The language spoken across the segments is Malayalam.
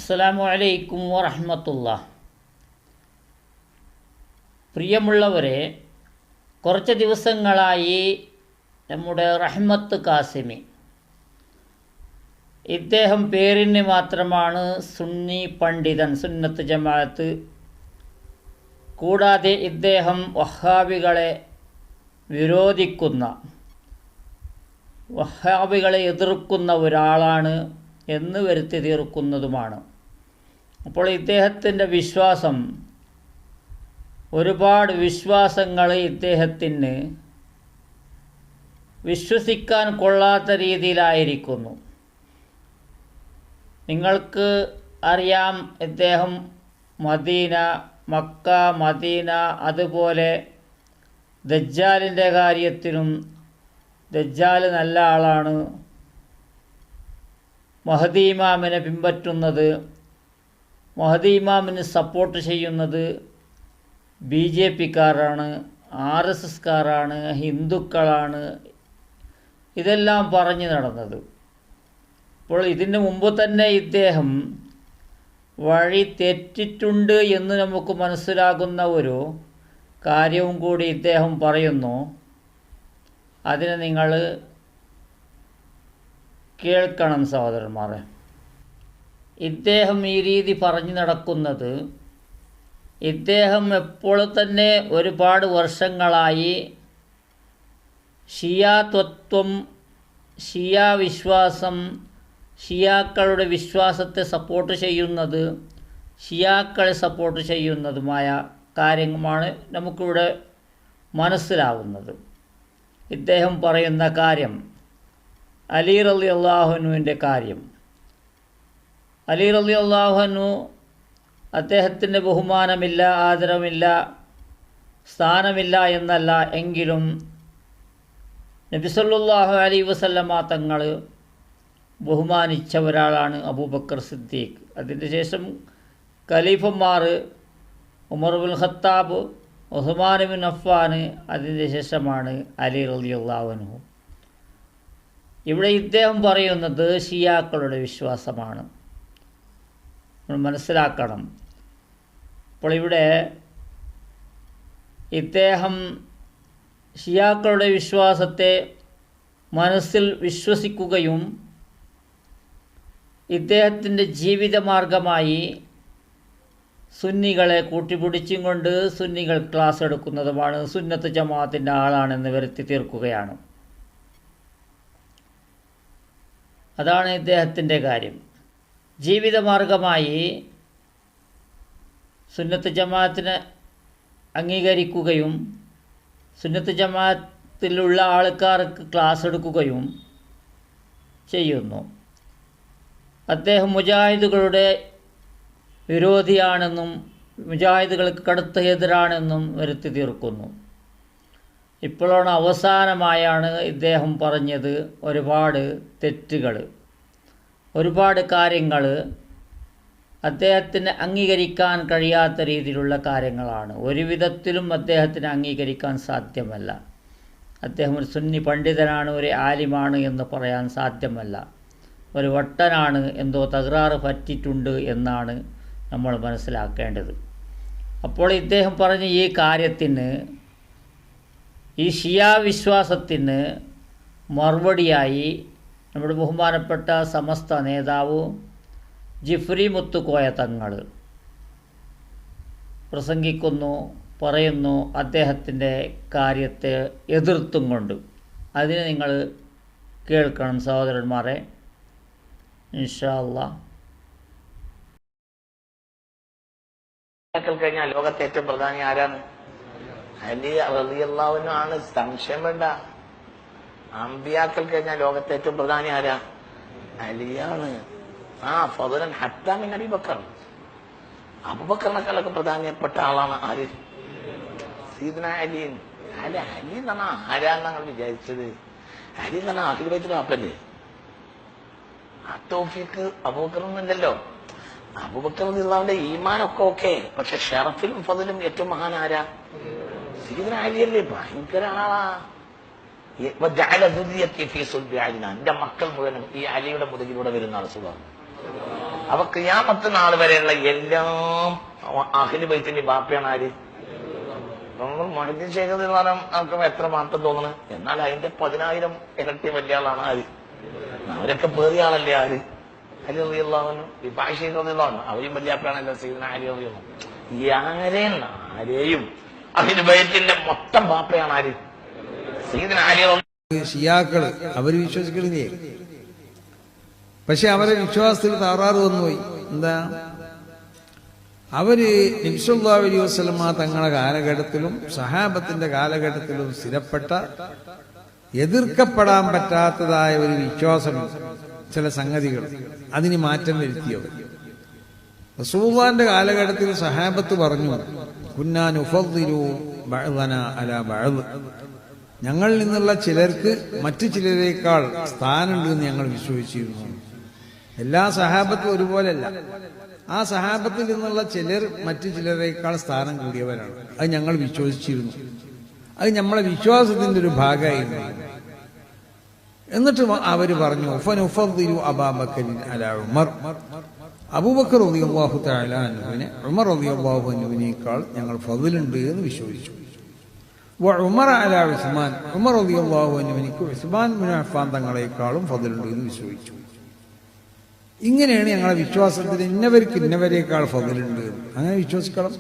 അസ്സലാമു അലൈക്കും വറഹ്മത്തുള്ളാഹി. പ്രിയമുള്ളവരെ, കുറച്ച് ദിവസങ്ങളായി നമ്മുടെ റഹ്മത്ത് കാസിമി, ഇദ്ദേഹം പേരിന് മാത്രമാണ് സുന്നി പണ്ഡിതൻ, സുന്നത്ത് ജമാഅത്ത്. കൂടാതെ ഇദ്ദേഹം വഹാബികളെ വിരോധിക്കുന്ന, വഹാബികളെ എതിർക്കുന്ന ഒരാളാണ് എന്ന് വരുത്തി തീർക്കുന്നതുമാണ്. അപ്പോൾ ഇദ്ദേഹത്തിൻ്റെ വിശ്വാസം, ഒരുപാട് വിശ്വാസങ്ങൾ ഇദ്ദേഹത്തിന് വിശ്വസിക്കാൻ കൊള്ളാത്ത രീതിയിലായിരിക്കുന്നു. നിങ്ങൾക്ക് അറിയാം, ഇദ്ദേഹം മദീന, മക്ക, മദീന, അതുപോലെ ദജ്ജാലിൻ്റെ കാര്യത്തിലും ദജ്ജാൽ നല്ല ആളാണ്, മഹദി ഇമാമിനെ പിൻപറ്റുന്നത്, മഹദി ഇമാമിന് സപ്പോർട്ട് ചെയ്യുന്നത് BJP-കാരാണ്, RSS-കാരാണ്, ഹിന്ദുക്കളാണ്, ഇതെല്ലാം പറഞ്ഞു നടന്നത്. അപ്പോൾ ഇതിന് മുമ്പ് തന്നെ ഇദ്ദേഹം വഴി തെറ്റിട്ടുണ്ട് എന്ന് നമുക്ക് മനസ്സിലാകുന്ന ഒരു കാര്യവും കൂടി ഇദ്ദേഹം പറയുന്നു. അതിനെ നിങ്ങൾ കേൾക്കണം സഹോദരന്മാരെ. ഇദ്ദേഹം ഈ രീതി പറഞ്ഞു നടക്കുന്നത്, ഇദ്ദേഹം എപ്പോൾ തന്നെ ഒരുപാട് വർഷങ്ങളായി ഷിയാ തത്വം, ഷിയാ വിശ്വാസം, ഷിയാക്കളുടെ വിശ്വാസത്തെ സപ്പോർട്ട് ചെയ്യുന്നത്, ഷിയാക്കളെ സപ്പോർട്ട് ചെയ്യുന്നതുമായ കാര്യമാണ് നമുക്കിവിടെ മനസ്സിലാവുന്നത്. ഇദ്ദേഹം പറയുന്ന കാര്യം, അലി റളിയല്ലാഹു അൻഹുവിൻ്റെ കാര്യം. അലി റളിയല്ലാഹു അൻഹു, അദ്ദേഹത്തിൻ്റെ ബഹുമാനമില്ല, ആദരമില്ല, സ്ഥാനമില്ല എന്നല്ല, എങ്കിലും നബി സല്ലല്ലാഹു അലൈഹി വസല്ലമ തങ്ങൾ ബഹുമാനിച്ച ഒരാളാണ് അബൂബക്കർ സിദ്ദീഖ്. അതിന് ശേഷം ഖലീഫന്മാർ ഉമർ ഇബ്നുൽ ഖത്താബ്, ഉസ്മാൻ ഇബ്നു അഫ്ഫാൻ, അതിന് ശേഷമാണ് അലി റളിയല്ലാഹു അൻഹു. ഇവിടെ ഇദ്ദേഹം പറയുന്നത് ഷിയാക്കളുടെ വിശ്വാസമാണ്, നമ്മൾ മനസ്സിലാക്കണം. അപ്പോൾ ഇവിടെ ഇദ്ദേഹം ഷിയാക്കളുടെ വിശ്വാസത്തെ മനസ്സിൽ വിശ്വസിക്കുകയും ഇദ്ദേഹത്തിൻ്റെ ജീവിതമാർഗമായി സുന്നികളെ കൂട്ടിപ്പിടിച്ചും കൊണ്ട് സുന്നികൾ ക്ലാസ് എടുക്കുന്നതുമാണ്, സുന്നത്ത് ജമാഅത്തിൻ്റെ ആളാണെന്ന് വരുത്തി തീർക്കുകയാണ്. അതാണ് ഇദ്ദേഹത്തിൻ്റെ കാര്യം. ജീവിതമാർഗമായി സുന്നത്ത് ജമാഅത്തിനെ അംഗീകരിക്കുകയും സുന്നത്ത് ജമാഅത്തിലുള്ള ആൾക്കാർക്ക് ക്ലാസ് എടുക്കുകയും ചെയ്യുന്നു. അദ്ദേഹം മുജാഹിദുകളുടെ വിരോധിയാണെന്നും മുജാഹിദുകൾക്ക് കടുത്ത എതിരാണെന്നും വരുത്തി തീർക്കുന്നു. ഇപ്പോഴാണ് അവസാനമായാണ് ഇദ്ദേഹം പറഞ്ഞത് ഒരുപാട് തെറ്റുകൾ, ഒരുപാട് കാര്യങ്ങൾ അദ്ദേഹത്തിന് അംഗീകരിക്കാൻ കഴിയാത്ത രീതിയിലുള്ള കാര്യങ്ങളാണ്. ഒരു വിധത്തിലും അദ്ദേഹത്തിന് അംഗീകരിക്കാൻ സാധ്യമല്ല. അദ്ദേഹം ഒരു സുന്നി പണ്ഡിതനാണ്, ഒരു ആലിമാണ് എന്ന് പറയാൻ സാധ്യമല്ല. ഒരു വട്ടനാണ്, എന്തോ തകരാറ് പറ്റിയിട്ടുണ്ട് എന്നാണ് നമ്മൾ മനസ്സിലാക്കേണ്ടത്. അപ്പോൾ ഇദ്ദേഹം പറഞ്ഞ ഈ കാര്യത്തിന്, ഈ ഷിയാ വിശ്വാസത്തിന് മറുപടിയായി നമ്മുടെ ബഹുമാനപ്പെട്ട സമസ്ത നേതാവ് ജിഫ്രി മുത്തുക്കോയ തങ്ങൾ പ്രസംഗിക്കുന്നു, പറയുന്നു അദ്ദേഹത്തിൻ്റെ കാര്യത്തെ എതിർത്തും കൊണ്ട്. അതിനെ നിങ്ങൾ കേൾക്കണം സഹോദരന്മാരെ, ഇൻഷാ അല്ലാഹ്. കഴിഞ്ഞാൽ ലോകത്തെ ഏറ്റവും പ്രധാനി ആരാണ്? അലി റളിയല്ലാഹു അൻഹു ആണ്, സംശയം വേണ്ട. അമ്പിയാക്കൾ കഴിഞ്ഞാൽ ലോകത്തെ ഏറ്റവും പ്രധാനി ആരാ? അലിയാണ്. ഫദലൻ ഹത്താ മിൻ അബൂബക്കർ. അബൂബക്കറിനേക്കാളൊക്കെ പ്രധാനപ്പെട്ട ആളാണ് ആര്? സയ്യിദുനാ അലി. അലി എന്നാണ് ആരാന്ന് ഞങ്ങൾ വിചാരിച്ചത്? അലി എന്നാണ് അഖിൽ ബൈത്തുൽ വാപ്പല്ലേ? ആ തൗഫീഖ് അബൂബക്കറിനല്ലോ. അബൂബക്കർ റളിയല്ലാഹുവിന്റെ ഈമാനൊക്കെ ഓക്കെ, പക്ഷെ ഷറഫിലും ഫദലും ഏറ്റവും മഹാൻ ആരാ? സയ്യിദുനാ അലിയല്ലേ? ഭയങ്കര ആളാ. എന്റെ മക്കൾ മുഴുവനും ഈ അലിയുടെ മുതലിലൂടെ വരുന്ന ആൾ സുഖമാണ്. അപ്പൊ ഖിയാമത്ത് നാൾ വരെയുള്ള എല്ലാം അഹ്ലു ബൈത്തിന്റെ ബാപ്പയാണ് ആര്? നമ്മൾ മൊഹീദ്ദീൻ ശേഖ് എന്ന് പറഞ്ഞാൽ നമുക്ക് എത്ര മാത്രം തോന്നണ്, എന്നാൽ അതിന്റെ 10,000 ഇരട്ടി വലിയ ആളാണ് ആര്? അവരൊക്കെ പേറിയ ആളല്ലേ ആര്? അലി റളിയല്ലാഹു അൻഹു, ഇബ്രാഹിം ശൈഖ് റളിയല്ലാഹു അൻഹു, അവരും വലിയാപ്പയാണല്ലോ സയ്യിദുനാ അലി റളിയല്ലാഹു അൻഹു. ആരെയും അഹ്ലു ബൈത്തിന്റെ മൊത്തം ബാപ്പയാണ് ആര്? സയ്യിദുനാ അലി റളിയല്ലാഹു. ഷിയാക്കള് അവര് വിശ്വസിക്കണില്ലേ? പക്ഷെ അവരെ വിശ്വാസത്തിൽ താറാറ് വന്നുപോയി. എന്താ? അവര് നബി സല്ലല്ലാഹു അലൈഹി വസല്ലമ തങ്ങളുടെ കാലഘട്ടത്തിലും സഹാബത്തിന്റെ കാലഘട്ടത്തിലും സ്ഥിരപ്പെട്ട എതിർക്കപ്പെടാൻ പറ്റാത്തതായ ഒരു വിശ്വാസം, ചില സംഗതികൾ, അതിന് മാറ്റം വരുത്തിയവർ. റസൂലുള്ളാഹിന്റെ കാലഘട്ടത്തിൽ സഹാബത്ത് പറഞ്ഞു, കുന്നാ നുഫദ്ദിലു ബഅദനാ അലാ ബഅദ്, ഞങ്ങളിൽ നിന്നുള്ള ചിലർക്ക് മറ്റു ചിലരേക്കാൾ സ്ഥാനമുണ്ടെന്ന് ഞങ്ങൾ വിശ്വസിച്ചിരുന്നു. എല്ലാ സഹാബത്തും ഒരുപോലെയല്ല. ആ സഹാബത്തിൽ നിന്നുള്ള ചിലർ മറ്റു ചിലരേക്കാൾ സ്ഥാനം കൂടിയവരാണ്. അത് ഞങ്ങൾ വിശ്വസിച്ചിരുന്നു. അത് നമ്മളെ വിശ്വാസത്തിന്റെ ഒരു ഭാഗമായിരുന്നു. എന്നിട്ട് അവര് പറഞ്ഞു, ഫനുഫദ്ദിലു അബൂബക്കറിൻ അലാ ഉമർ, അബൂബക്കർ റളിയല്ലാഹു തആല അൻഹുവിനെ ഉമർ റളിയല്ലാഹു അൻഹുവിനേക്കാൾ ഞങ്ങൾ ഫദ്ലുണ്ട് എന്ന് വിശ്വസിച്ചു. ഉമർ അലാ ഉസ്മാൻ, ഉമർ റളിയല്ലാഹു അൻഹുവിനേക്ക് ഉസ്മാൻ ഇബ്നു അഫ്ഫാൻ തങ്ങളെക്കാളും ഫദ്ലുണ്ട് എന്ന് വിശ്വസിച്ചു. ഇങ്ങനെയാണ് ഞങ്ങളെ വിശ്വാസത്തിൽ ഇന്നവർക്ക് ഇന്നവരേക്കാൾ ഫദ്ലുണ്ട്. അങ്ങനെ വിശ്വസിക്കണം.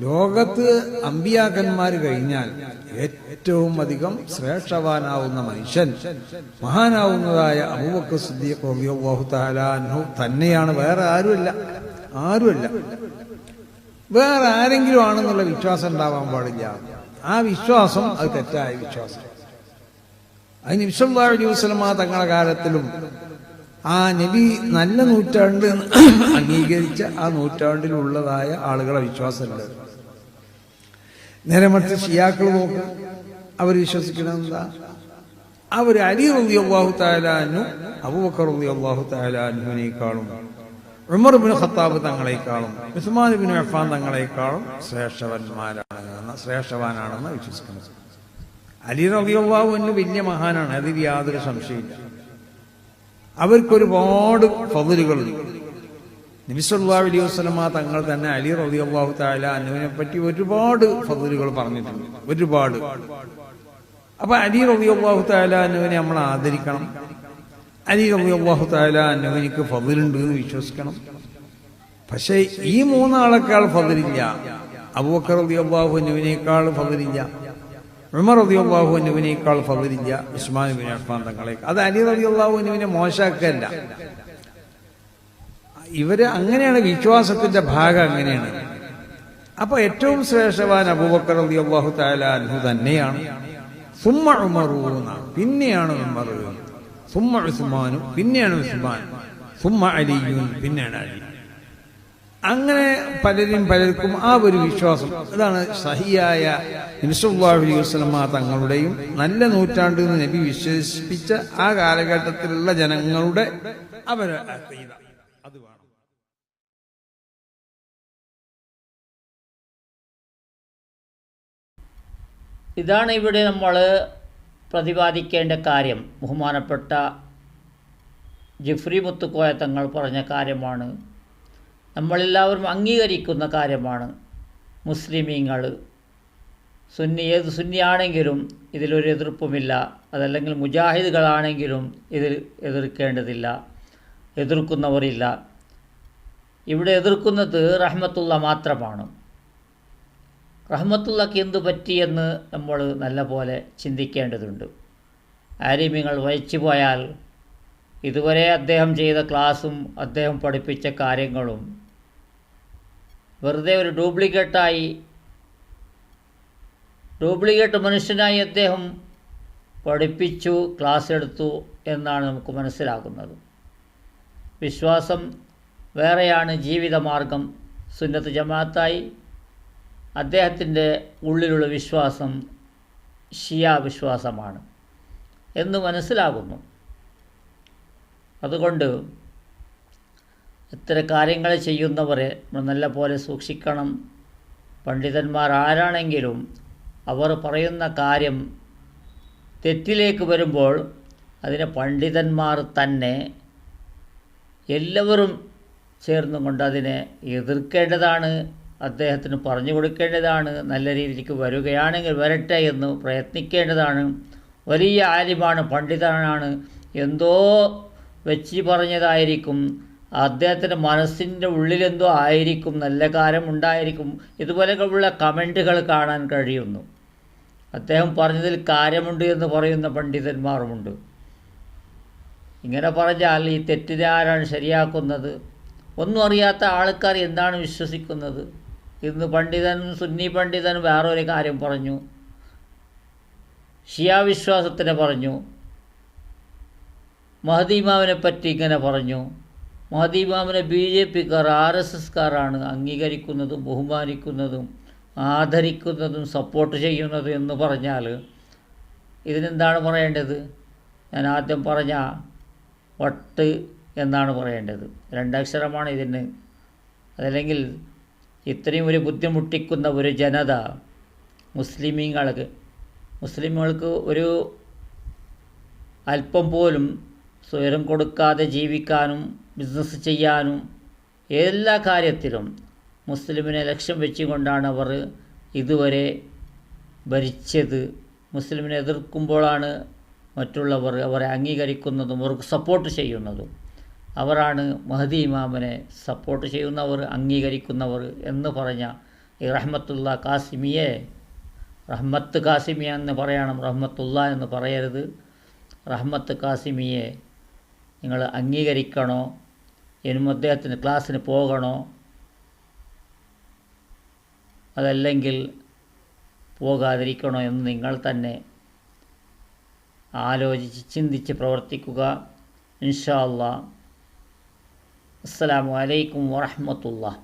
ലോകത്ത് അമ്പിയാക്കന്മാർ കഴിഞ്ഞാൽ ഏറ്റവും അധികം ശ്രേഷ്ഠവാനാവുന്ന മനുഷ്യൻ മഹാനാവുന്നതായ അബൂബക്കർ സിദ്ദീഖ് റളിയല്ലാഹു തആല അൻഹു തന്നെയാണ്. വേറെ ആരുമല്ല. വേറെ ആരെങ്കിലും ആണെന്നുള്ള വിശ്വാസം ഉണ്ടാവാൻ പാടില്ല. ആ വിശ്വാസം അത് തെറ്റായ വിശ്വാസം. അത് നബി സല്ലല്ലാഹു അലൈഹി വസല്ലമ തങ്ങളുടെ കാലത്തിലും ആ നബി നല്ല നൂറ്റാണ്ട് അംഗീകരിച്ച ആ നൂറ്റാണ്ടിലുള്ളതായ ആളുകളെ വിശ്വാസമല്ല. നേരെ മറിച്ച് ഷിയാക്കൾ നോക്കും. അവർ വിശ്വസിക്കുന്നത് എന്താ? അവർ അലി റളിയല്ലാഹു തആല അൻഹു അബൂബക്കർ റളിയല്ലാഹു തആല അൻഹുവിനേക്കാളും ഉമർ ഇബ്നു ഖത്താബ് തങ്ങളെക്കാളും ഉസ്മാൻ ഇബ്നു അഫ്ഫാൻ തങ്ങളെക്കാളും ശ്രേഷ്ഠവാനാണെന്ന് വിശ്വസിക്കുന്നത്. അലി റളിയല്ലാഹു അൻഹു വലിയ മഹാനാണ്, അതിൽ യാതൊരു സംശയമില്ല. അവർക്കൊരുപാട് ഫദ്ലുകളുണ്ട്. നബി സല്ലല്ലാഹു അലൈഹി വസല്ലമ തങ്ങൾ തന്നെ അലി റളിയല്ലാഹു തആല അൻഹുവിനെ പറ്റി ഒരുപാട് ഫദ്ലുകൾ പറഞ്ഞിട്ടുണ്ട്, ഒരുപാട്. അപ്പൊ അലി റളിയല്ലാഹു തആല അൻഹുവിനെ നമ്മൾ ആദരിക്കണം. അലി റളിയല്ലാഹു തആല അൻഹുവിനക്ക് ഫദ്ലുണ്ട് എന്ന് വിശ്വസിക്കണം. പക്ഷേ ഈ മൂന്നാളെക്കാൾ ഫദ്ലില്ല. അബൂബക്കർ റളിയല്ലാഹു അൻഹുവിനേക്കാൾ ഫദ്ലില്ല, ഉമർ റളിയല്ലാഹു അൻഹുവിനേക്കാൾ ഫദ്ലില്ല, ഉസ്മാൻ ഇബ്നു അഫ്ഫാൻ തങ്ങളേക്കാൾ. അത് അലി റളിയല്ലാഹു അൻഹുവിനെ മോശമാക്കല്ല. ഇവര് അങ്ങനെയാണ്, വിശ്വാസത്തിന്റെ ഭാഗം അങ്ങനെയാണ്. അപ്പൊ ഏറ്റവും ശ്രേഷ്ഠവാൻ അബൂബക്കർ റളിയല്ലാഹു തആല അൻഹു തന്നെയാണ്. സുമ്മ ഉമറൂന, പിന്നെയാണ് ഉമർ. സുമ്മ ഉസ്മാനും, പിന്നെയാണ് ഉസ്മാൻ. സുമ്മ അലിയും, പിന്നെയാണ് അലി. അങ്ങനെ പലർക്കും ആ ഒരു വിശ്വാസം. അതാണ് സഹിയായ നബി സല്ലല്ലാഹു അലൈഹി വസല്ലമ തങ്ങളുടെയും നല്ല നൂറ്റാണ്ട് എന്ന് നബി വിശേഷിപ്പിച്ച ആ കാലഘട്ടത്തിലുള്ള ജനങ്ങളുടെ അവരെ അഖീദ. അത് വേണം. ഇതാണ് ഇവിടെ നമ്മൾ പ്രതിപാദിക്കേണ്ട കാര്യം. ബഹുമാനപ്പെട്ട ജിഫ്രി മുത്തുക്കോയ തങ്ങൾ പറഞ്ഞ കാര്യമാണ്, നമ്മളെല്ലാവരും അംഗീകരിക്കുന്ന കാര്യമാണ്. മുസ്ലിമീങ്ങൾ ഏത് സുന്നിയാണെങ്കിലും ഇതിലൊരു എതിർപ്പുമില്ല. അതല്ലെങ്കിൽ മുജാഹിദുകളാണെങ്കിലും ഇതിൽ എതിർക്കേണ്ടതില്ല, എതിർക്കുന്നവരില്ല. ഇവിടെ എതിർക്കുന്നത് റഹ്മത്തുള്ള മാത്രമാണ്. റഹ്മത്തുള്ളക്ക് എന്തു പറ്റിയെന്ന് നമ്മൾ നല്ല പോലെ ചിന്തിക്കേണ്ടതുണ്ട്. ആലിമീങ്ങൾ വഹിച്ചു പോയാൽ ഇതുവരെ അദ്ദേഹം ചെയ്ത ക്ലാസും അദ്ദേഹം പഠിപ്പിച്ച കാര്യങ്ങളും വെറുതെ ഒരു ഡ്യൂപ്ലിക്കേറ്റ് മനുഷ്യനായി അദ്ദേഹം പഠിപ്പിച്ചു, ക്ലാസ് എടുത്തു എന്നാണ് നമുക്ക് മനസ്സിലാക്കുന്നത്. വിശ്വാസം വേറെയാണ്, ജീവിതമാർഗം സുന്നത്ത് ജമാഅത്തായി. അദ്ദേഹത്തിൻ്റെ ഉള്ളിലുള്ള വിശ്വാസം ഷിയ വിശ്വാസമാണ് എന്ന് മനസ്സിലാകുന്നു. അതുകൊണ്ട് ഇത്തരം കാര്യങ്ങൾ ചെയ്യുന്നവരെ നല്ല പോലെ സൂക്ഷിക്കണം. പണ്ഡിതന്മാർ ആരാണെങ്കിലും അവർ പറയുന്ന കാര്യം തെറ്റിലേക്ക് വരുമ്പോൾ അതിനെ പണ്ഡിതന്മാർ തന്നെ എല്ലാവരും ചേർന്നും കൊണ്ട് അതിനെ എതിർക്കേണ്ടതാണ്, അദ്ദേഹത്തിന് പറഞ്ഞു കൊടുക്കേണ്ടതാണ്. നല്ല രീതിക്ക് വരികയാണെങ്കിൽ വരട്ടെ എന്ന് പ്രയത്നിക്കേണ്ടതാണ്. വലിയ ആലിമാണ്, പണ്ഡിതനാണ്, എന്തോ വെച്ച് പറഞ്ഞതായിരിക്കും, അദ്ദേഹത്തിൻ്റെ മനസ്സിൻ്റെ ഉള്ളിലെന്തോ ആയിരിക്കും, നല്ല കാര്യമുണ്ടായിരിക്കും. ഇതുപോലെയുള്ള കമൻറ്റുകൾ കാണാൻ കഴിയുന്നു. അദ്ദേഹം പറഞ്ഞതിൽ കാര്യമുണ്ട് എന്ന് പറയുന്ന പണ്ഡിതന്മാരുമുണ്ട്. ഇങ്ങനെ പറഞ്ഞാൽ ഈ തെറ്റിനെ ആരാണ് ശരിയാക്കുന്നത്? ഒന്നും അറിയാത്ത ആൾക്കാർ എന്താണ് വിശ്വസിക്കുന്നത്? ഇന്ന് പണ്ഡിതനും സുന്നി പണ്ഡിതനും വേറൊരു കാര്യം പറഞ്ഞു, ഷിയാ വിശ്വാസത്തിനെ പറഞ്ഞു, മഹദി ഇമാമിനെ പറ്റി ഇങ്ങനെ പറഞ്ഞു. മഹദി ഇമാമിനെ BJPക്കാർ RSSക്കാരാണ് അംഗീകരിക്കുന്നതും ബഹുമാനിക്കുന്നതും ആദരിക്കുന്നതും സപ്പോർട്ട് ചെയ്യുന്നതും എന്ന് പറഞ്ഞാൽ ഇതിനെന്താണ് പറയേണ്ടത്? ഞാൻ ആദ്യം പറഞ്ഞ വട്ട് എന്നാണ് പറയേണ്ടത്. 2 അക്ഷരമാണ് ഇതിന്. അതല്ലെങ്കിൽ ഇത്രയും ഒരു ബുദ്ധിമുട്ടിക്കുന്ന ഒരു ജനത മുസ്ലിമുകൾക്ക് ഒരു അല്പം പോലും സ്വയം കൊടുക്കാതെ ജീവിക്കാനും ബിസിനസ് ചെയ്യാനും എല്ലാ കാര്യത്തിലും മുസ്ലിമിനെ ലക്ഷ്യം വെച്ചുകൊണ്ടാണ് അവർ ഇതുവരെ ഭരിച്ചത്. മുസ്ലിമിനെ എതിർക്കുമ്പോഴാണ് മറ്റുള്ളവർ അവരെ അംഗീകരിക്കുന്നതും അവർക്ക് സപ്പോർട്ട് ചെയ്യുന്നതും. അവരാണ് മഹദി ഇമാമിനെ സപ്പോർട്ട് ചെയ്യുന്നവർ, അംഗീകരിക്കുന്നവർ എന്ന് പറഞ്ഞ ഈ റഹ്മത്ത് കാസിമിയ എന്ന് പറയണം, റഹ്മത്തുള്ള എന്ന് പറയരുത്. റഹ്മത്ത് കാസിമിയെ നിങ്ങൾ അംഗീകരിക്കണോ, ഇനിയും അദ്ദേഹത്തിന് ക്ലാസ്സിന് പോകണോ, അതല്ലെങ്കിൽ പോകാതിരിക്കണോ എന്ന് നിങ്ങൾ തന്നെ ആലോചിച്ച് ചിന്തിച്ച് പ്രവർത്തിക്കുക. ഇൻഷാ അല്ലാഹ്. അസ്സലാമു അലൈക്കും വറഹ്മത്തുള്ളാഹി.